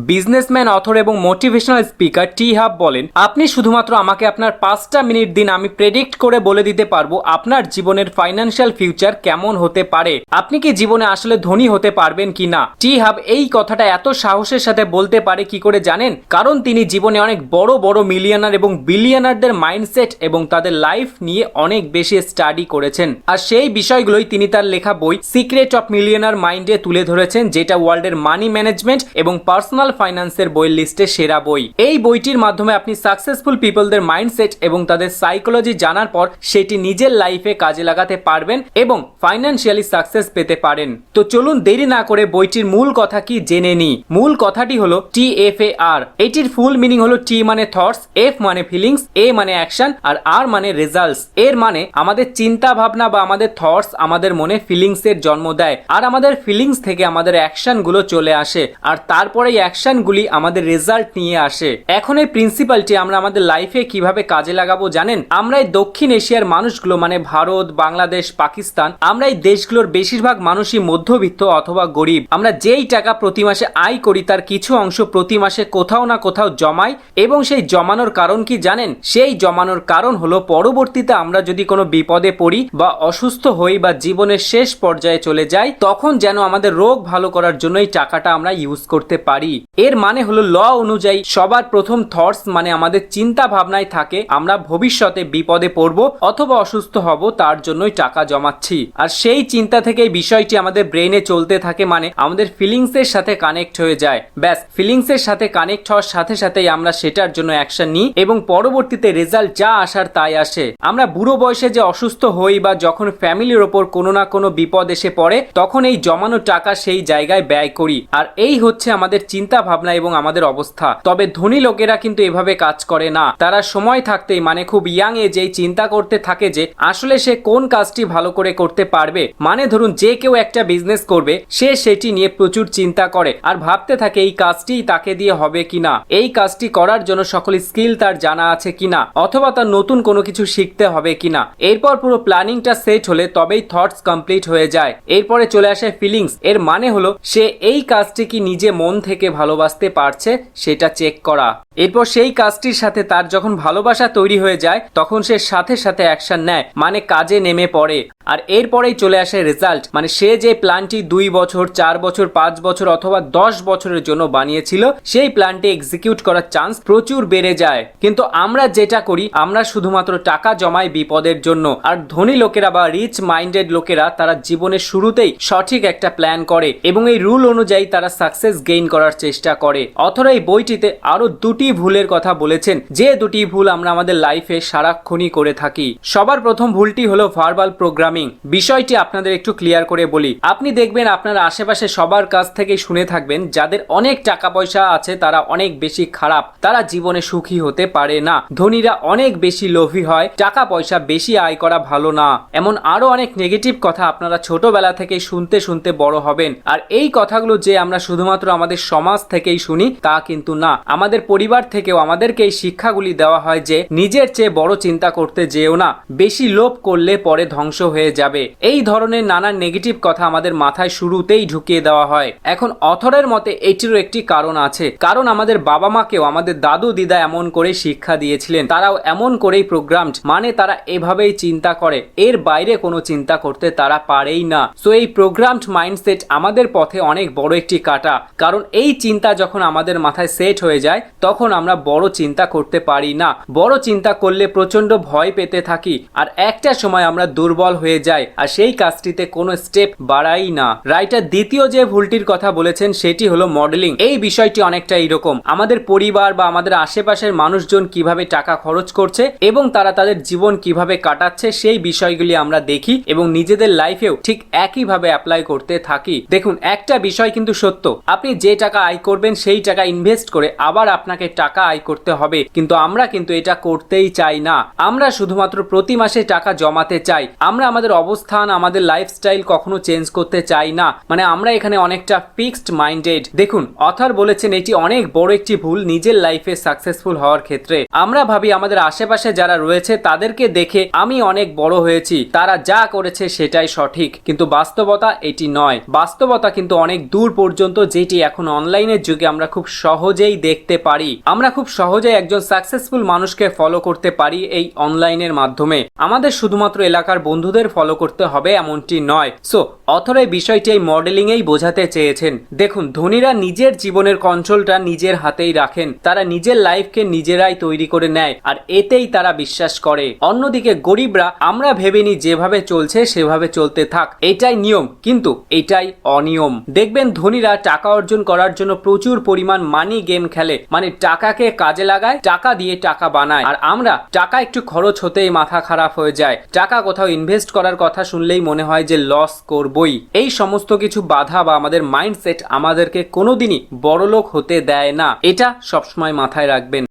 Businessman, author এবং motivational speaker টি hub বলেন, আপনি শুধুমাত্র আমাকে আপনার 5টা মিনিট দিন, আমি প্রেডিক্ট করে বলে দিতে পারবো আপনার জীবনের ফাইন্যান্সিয়াল ফিউচার কেমন হতে পারে। আপনি কি জীবনে আসলে ধনী হতে পারবেন কিনা? টি হাব এই কথাটা এত সাহসের সাথে বলতে পারে কি করে জানেন? কারণ তিনি জীবনে অনেক বড় বড় মিলিয়নার এবং বিলিয়নারদের মাইন্ডসেট এবং তাদের লাইফ নিয়ে অনেক বেশি স্টাডি করেছেন, আর সেই বিষয়গুলোই তিনি তার লেখা বই সিক্রেট অফ মিলিয়নার মাইন্ডে তুলে ধরেছেন, যেটা ওয়ার্ল্ডের মানি ম্যানেজমেন্ট এবং পার্সোনাল ফাইন্যান্সের বইয়ের লিস্টে সেরা বই। এই বইটির মাধ্যমে আপনি সাকসেসফুল পিপলদের মাইন্ডসেট এবং তাদের সাইকোলজি জানার পর সেটি নিজের লাইফে কাজে লাগাতে পারবেন এবং ফাইন্যান্সিয়ালি সাকসেস পেতে পারেন। তো চলুন দেরি না করে বইটির মূল কথা কি জেনে নিই। মূল কথাটি হলো TFAR। এটির ফুল মিনিং হলো T মানে থটস, F মানে ফিলিংস, A মানে অ্যাকশন আর R মানে রেজাল্টস। এর মানে আমাদের চিন্তা ভাবনা বা আমাদের থটস আমাদের মনে ফিলিংস এর জন্ম দেয়, আর আমাদের ফিলিংস থেকে আমাদের অ্যাকশন গুলো চলে আসে, আর তারপরে এই অ্যাকশন গুলি আমাদের রেজাল্ট নিয়ে আসে। এখন এই প্রিন্সিপালটি আমরা আমাদের লাইফে কিভাবে কাজে লাগাবো জানেন? আমরা এই দক্ষিণ এশিয়ার মানুষগুলো মানে ভারত, বাংলাদেশ, পাকিস্তান, আমরা এই দেশগুলোর বেশিরভাগ মানুষই মধ্যবিত্ত অথবা গরিব। আমরা যেই টাকা প্রতি মাসে আয় করি তার কিছু অংশ প্রতি মাসে কোথাও না কোথাও জমাই, এবং সেই জমানোর কারণ কি জানেন? সেই জমানোর কারণ হলো পরবর্তীতে আমরা যদি কোনো বিপদে পড়ি বা অসুস্থ হই বা জীবনের শেষ পর্যায়ে চলে যাই, তখন যেন আমাদের রোগ ভালো করার জন্য এই টাকাটা আমরা ইউজ করতে পারি। এর মানে হলো ল অনুযায়ী সবার প্রথম থটস মানে আমাদের চিন্তা ভাবনায় থাকে আমরা ভবিষ্যতে বিপদে পড়বো অথবা অসুস্থ হব, তার জন্যই টাকা জমাচ্ছি। আর সেই চিন্তা থেকে এই বিষয়টি আমাদের ব্রেনে চলতে থাকে, মানে আমাদের ফিলিংস এর সাথে কানেক্ট হয়ে যায়। ব্যাস, ফিলিংস এর সাথে কানেক্ট হওয়ার সাথে সাথেই আমরা সেটার জন্য অ্যাকশন নিই এবং পরবর্তীতে রেজাল্ট যা আসার তাই আসে। আমরা বুড়ো বয়সে যে অসুস্থ হই বা যখন ফ্যামিলির ওপর কোনো না কোনো বিপদ এসে পড়ে, তখন এই জমানো টাকা সেই জায়গায় ব্যয় করি। আর এই হচ্ছে আমাদের চিন্তা ভাবনা এবং আমাদের অবস্থা। তবে ধনী লোকেরা কিন্তু এভাবে কাজ করে না। তারা সময় থাকতেই মানে খুব ইয়াং এজেই চিন্তা করতে থাকে যে আসলে সে কোন কাজটি ভালো করে করতে পারবে। মানে ধরুন যে কেউ একটা বিজনেস করবে, সে সেটি নিয়ে প্রচুর চিন্তা করে আর ভাবতে থাকে এই কাজটি তাকে দিয়ে হবে কিনা, এই কাজটি করার জন্য সকল স্কিল তার জানা আছে কিনা, অথবা তার নতুন কোনো কিছু শিখতে হবে কিনা। এরপর পুরো প্ল্যানিংটা সেট হলে তবেই থটস কমপ্লিট হয়ে যায়। এরপরে চলে আসে ফিলিংস। এর মানে হলো সে এই কাজটি কি নিজে মন থেকে ভালোবাসতে পারছে সেটা চেক করা। এরপর সেই কাজটির সাথে তার যখন ভালোবাসা তৈরি হয়ে যায়, তখন সে সাথে সাথে অ্যাকশন নেয়, মানে কাজে নেমে পড়ে। আর এরপরেই চলে আসে রেজাল্ট, মানে সে যে প্ল্যানটি 2 বছর, 4 বছর, 5 বছর অথবা 10 বছরের জন্য বানিয়েছিল, সেই প্ল্যানটি এক্সিকিউট করার চান্স প্রচুর বেড়ে যায়। কিন্তু আমরা যেটা করি, আমরা শুধুমাত্র টাকা জমাই বিপদের জন্য। আর ধনী লোকেরা বা রিচ মাইন্ডেড লোকেরা তারা জীবনের শুরুতেই সঠিক একটা প্ল্যান করে এবং এই রুল অনুযায়ী তারা সাকসেস গেইন করার চেষ্টা করে। অথবা এই বইটিতে আরো 2টি ভুলের কথা বলেছেন, যে 2টি ভুল আমরা আমাদের লাইফে সারাক্ষণই করে থাকি। সবার প্রথম ভুলটি হলো ভার্বাল প্রোগ্রামিং। বিষয়টি আপনাদের একটু ক্লিয়ার করে বলি। আপনি দেখবেন আপনার আশেপাশে সবার কাছ থেকে শুনে থাকবেন যাদের অনেক টাকা পয়সা আছে তারা অনেক বেশি খারাপ, তারা জীবনে সুখী হতে পারে না। ধনীরা অনেক বেশি লোভী হয়, টাকা পয়সা বেশি আয় করা ভালো না, এমন আরো অনেক নেগেটিভ কথা আপনারা ছোটবেলা থেকে শুনতে শুনতে বড় হবেন। আর এই কথাগুলো যে আমরা শুধুমাত্র আমাদের সমাজ থেকেই শুনি তা কিন্তু না, আমাদের পরিবার থেকেও আমাদেরকে এই শিক্ষাগুলি দেওয়া হয় যে নিজের চেয়ে বড় চিন্তা করতে যেও না, বেশি লোভ করলে পরে ধ্বংস হয়ে যাবে। এই ধরনের নানা নেগেটিভ কথা আমাদের মাথায় শুরুতেই ঢুকিয়ে দেওয়া হয়। এখন অথরের মতে এটিরও একটি কারণ আছে, কারণ আমাদের বাবা মাকেও আমাদের দাদু দিদা এমন করে শিক্ষা দিয়েছিলেন, তারাও এমন করেই প্রোগ্রামড, মানে তারা এভাবেই চিন্তা করে, এর বাইরে কোনো চিন্তা করতে তারা পারেই না। সো এই প্রোগ্রামড মাইন্ডসেট আমাদের পথে অনেক বড় একটি কাঁটা, কারণ এই চিন্তা যখন আমাদের মাথায় সেট হয়ে যায় তখন আমরা বড় চিন্তা করতে পারি না। বড় চিন্তা করলে প্রচন্ড ভয় পেতে থাকি আর একটা সময় আমরা দুর্বল হয়ে যায় আর সেই কাজটিতে কোনো স্টেপ বাড়াই না। রাইটার দ্বিতীয় যে ভুলটির কথা বলেছেন সেটি হলো মডেলিং। এই বিষয়টি অনেকটা এরকম, আমাদের পরিবার বা আমাদের আশেপাশের মানুষজন কিভাবে টাকা খরচ করছে এবং তারা তাদের জীবন কিভাবে কাটাচ্ছে সেই বিষয়গুলি আমরা দেখি এবং নিজেদের লাইফেও ঠিক একইভাবে অ্যাপ্লাই করতে থাকি। দেখুন, একটা বিষয় কিন্তু সত্য, আপনি যে টাকা আয় করবেন সেই টাকা ইনভেস্ট করে আবার আপনাকে টাকা আয় করতে হবে, কিন্তু আমরা কিন্তু এটা করতেই চাই না। আমরা শুধুমাত্র প্রতি মাসে টাকা জমাতে চাই, আমরা আমাদের অবস্থান, আমাদের লাইফস্টাইল কখনো চেঞ্জ করতে চাই না, মানে আমরা এখানে অনেকটা ফিক্সড মাইন্ডেড। দেখুন, অথর বলেছেন এটি অনেক বড় একটি ভুল নিজের লাইফে সাকসেসফুল হওয়ার ক্ষেত্রে। আমরা ভাবি আমাদের আশেপাশে যারা রয়েছে তাদেরকে দেখে আমি অনেক বড় হয়েছি, তারা যা করেছে সেটাই সঠিক, কিন্তু বাস্তবতা এটি নয়। বাস্তবতা কিন্তু অনেক দূর পর্যন্ত, যেটি এখন অনলাইন অনলাইনের যুগে আমরা খুব সহজেই দেখতে পারি, আমরা খুব সহজেই একজন সাকসেসফুল মানুষকে ফলো করতে পারি এই অনলাইনের মাধ্যমে। আমাদের শুধুমাত্র এলাকার বন্ধুদের ফলো করতে হবে এমনটি নয়। সো অথর এই বিষয়টি এই মডেলিংয়েই বোঝাতে চেয়েছেন। দেখুন, ধনীরা নিজের জীবনের কন্ট্রোলটা নিজের হাতেই রাখেন, তারা নিজের লাইফকে নিজেরাই তৈরি করে নেয়, আর এতেই তারা বিশ্বাস করে। অন্যদিকে গরিবরা আমরা ভেবে নিই যেভাবে চলছে সেভাবে চলতে থাক, এটাই নিয়ম, কিন্তু এটাই অনিয়ম। দেখবেন ধনীরা টাকা অর্জন করার জন্য প্রচুর পরিমাণ মানি গেম খেলে, মানে টাকাকে কাজে লাগায়, টাকা দিয়ে টাকা বানায়। আর আমরা টাকা একটু খরচ হতেই মাথা খারাপ হয়ে যায়, টাকা কোথাও ইনভেস্ট করার কথা শুনলেই মনে হয় যে লস করবই। এই সমস্ত কিছু বাধা বা আমাদের মাইন্ডসেট আমাদেরকে কোনোদিনই বড়লোক হতে দেয় না, এটা সবসময় মাথায় রাখবেন।